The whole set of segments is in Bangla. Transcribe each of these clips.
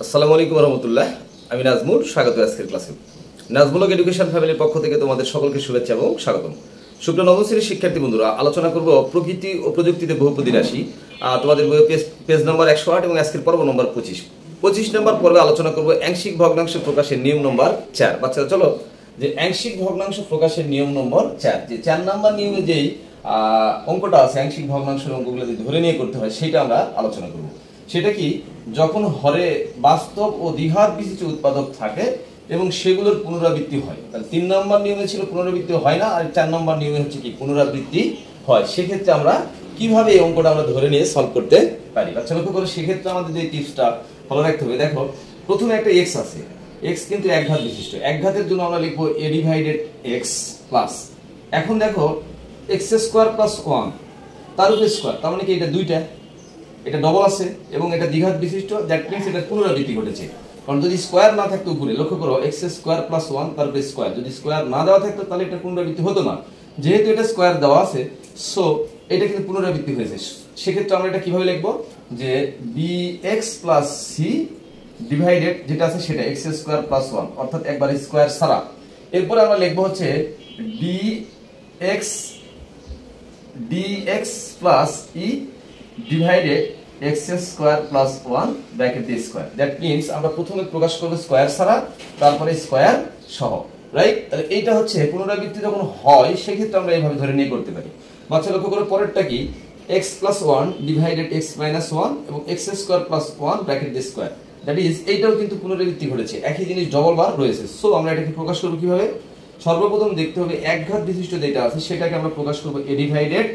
আসসালামু আলাইকুম রহমতুল্লাহ। আমি নাজমুল, স্বাগত আজকের ক্লাসে। নাজমুল এডুকেশন ফ্যামিলির পক্ষ থেকে তোমাদের সকলকে শুভেচ্ছা এবং স্বাগতম। শুক্ল নবম শ্রেণীর শিক্ষার্থী বন্ধুরা, আলোচনা করব প্রকৃতি ও প্রযুক্তিতে বহুপদী রাশি। তোমাদের বইয়ে পেজ নম্বর 108 এবং আজকের পর্ব নম্বর 25 নম্বর পর্বে আলোচনা করব আংশিক ভগ্নাংশ প্রকাশের নিয়ম নম্বর 4। বাচ্চারা চলো, যে আংশিক ভগ্নাংশ প্রকাশের নিয়ম নম্বর 4, যে 4 নম্বর নিয়মে যেই অঙ্কটা আছে, আংশিক ভগ্নাংশের অঙ্কগুলো যদি ধরে নিয়ে করতে হয়, সেটা আমরা আলোচনা করব। সেটা কি, যখন হরে বাস্তব ও দ্বিঘাত বিশিষ্ট উৎপাদক থাকে এবং সেগুলোর পুনরাবৃত্তি হয়। তাহলে 3 নম্বর নিয়মে ছিল পুনরাবৃত্তি হয় না, আর 4 নম্বর নিয়মে হচ্ছে কি পুনরাবৃত্তি হয়। সেক্ষেত্রে আমরা কিভাবে এই অঙ্কটা আমরা ধরে নিয়ে সলভ করতে পারি। আচ্ছা, লক্ষ্য করো, সেক্ষেত্রে আমাদের যে টিপসটা ফলো রাখতে হবে। দেখো, প্রথমে একটা এক্স আছে, এক্স কিন্তু একঘাত বিশিষ্ট। একঘাতের জন্য আমরা লিখবো এ ডিভাইডেড এক্স প্লাস, এখন দেখো এক্স স্কোয়ার প্লাস 1 তার উপরে স্কোয়ার, তার মানে কি এটা দুইটা, এটা ডবল আছে এবং এটা দ্বিঘাত বিশিষ্ট, দ্যাট মিন্স এটা পুনরাবৃত্তি ঘটেছে। কারণ যদি স্কোয়ার না থাকতো উপরে, লক্ষ্য করো এক্স স্কোয়ার প্লাস 1 তারপরে স্কোয়ার, যদি স্কোয়ার না দেওয়া থাকতো তাহলে এটা পুনরাবৃত্তি হতো না। যেহেতু এটা স্কোয়ার দেওয়া আছে, সো এটা কিন্তু পুনরাবৃত্তি হয়েছে। সেক্ষেত্রে আমরা এটা কিভাবে লিখবো, যে B x plus C divided যেটা আছে সেটা এক্স স্কোয়ার প্লাস 1, অর্থাৎ একবার স্কোয়ার ছাড়া। এরপরে আমরা লিখবো হচ্ছে D X plus E divided x square plus 1 bracket দিয়ে স্কোয়ার। দ্যাট মিন্স আমরা প্রথমে প্রকাশ করবো স্কোয়ার ছাড়া, তারপরে স্কোয়ার সহ, রাইট? তাহলে এইটা হচ্ছে পুনরাবৃত্তি যখন হয়, সেক্ষেত্রে আমরা এইভাবে ধরে নিয়ে করতে পারি। বাচ্চা লক্ষ্য করে পরেরটা কি, x plus 1 divided x minus 1 এবং এক্স স্কোয়ার প্লাস 1 ব্র্যাকেট দিয়ে স্কোয়ার। দ্যাট ইজ এইটাও কিন্তু পুনরাবৃত্তি ঘটেছে, একই জিনিস ডবল বার রয়েছে। সো আমরা এটাকে প্রকাশ করবো কিভাবে, সর্বপ্রথম দেখতে হবে একঘাত বিশিষ্ট যেটা আছে সেটাকে আমরা প্রকাশ করবো এ ডিভাইডেড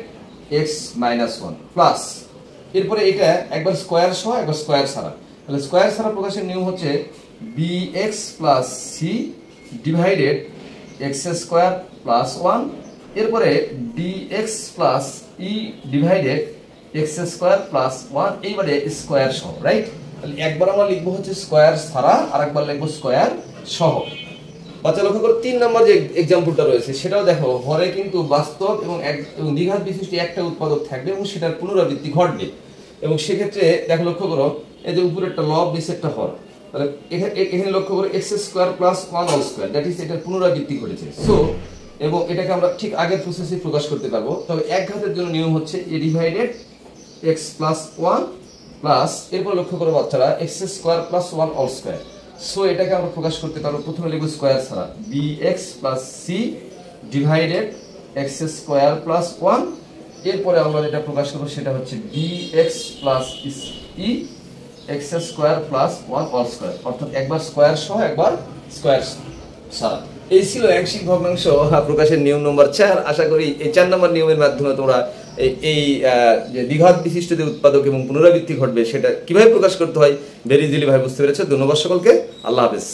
এক্স মাইনাস 1 প্লাস, এরপরে এটা একবার স্কোয়ার সহ একবার স্কোয়ার ছাড়া। তাহলে স্কোয়ার ছাড়া প্রকাশের নিয়ম হচ্ছে B x plus C divided x square plus 1, এরপরে D X plus E divided x square plus 1, এইবারে স্কোয়ার সহ, রাইট? তাহলে একবার আমরা লিখবো হচ্ছে স্কোয়ার ছাড়া, আর একবার লিখবো স্কোয়ার সহ। বাচ্চা লক্ষ্য করো 3 নম্বর যে এক্সাম্পলটা রয়েছে সেটাও দেখো, হরে কিন্তু বাস্তব এবং দ্বিঘাত বিশিষ্ট একটা উৎপাদক থাকবে এবং সেটার পুনরাবৃত্তি ঘটবে। এবং সেক্ষেত্রে দেখো, লক্ষ্য করো এই যে উপরে একটা লব, নিচে একটা হর, তাহলে এখানে লক্ষ্য করো X square plus 1 whole square, that is এটার পুনরাবৃত্তি ঘটেছে। সো এবং এটাকে আমরা ঠিক আগের প্রসেসে প্রকাশ করতে পারবো। তবে একঘাতের জন্য নিয়ম হচ্ছে A divided x plus 1 plus, এরপর লক্ষ্য করো বাচ্চারা x square plus 1 whole square. So এটাকে আমরা প্রকাশ করতে পারবো, প্রথমে লিখবো স্কোয়ার ছাড়া B x plus C divided x square plus 1, এরপরে আমরা যেটা প্রকাশ করবো সেটা হচ্ছে B x plus E x square plus 1 whole square, অর্থাৎ একবার স্কোয়ার সহ একবার স্কোয়ার ছাড়া। এই ছিল আংশিক ভগ্নাংশ প্রকাশের নিয়ম নম্বর 4। আশা করি এই 4 নম্বর নিয়মের মাধ্যমে তোমরা এই যে দ্বিঘাত বিশিষ্ট যে উৎপাদক এবং পুনরাবৃত্তি ঘটবে সেটা কিভাবে প্রকাশ করতে হয় ভেরি ইজিলি ভাবে বুঝতে পেরেছো। ধন্যবাদ সকলকে, আল্লাহ হাফেজ।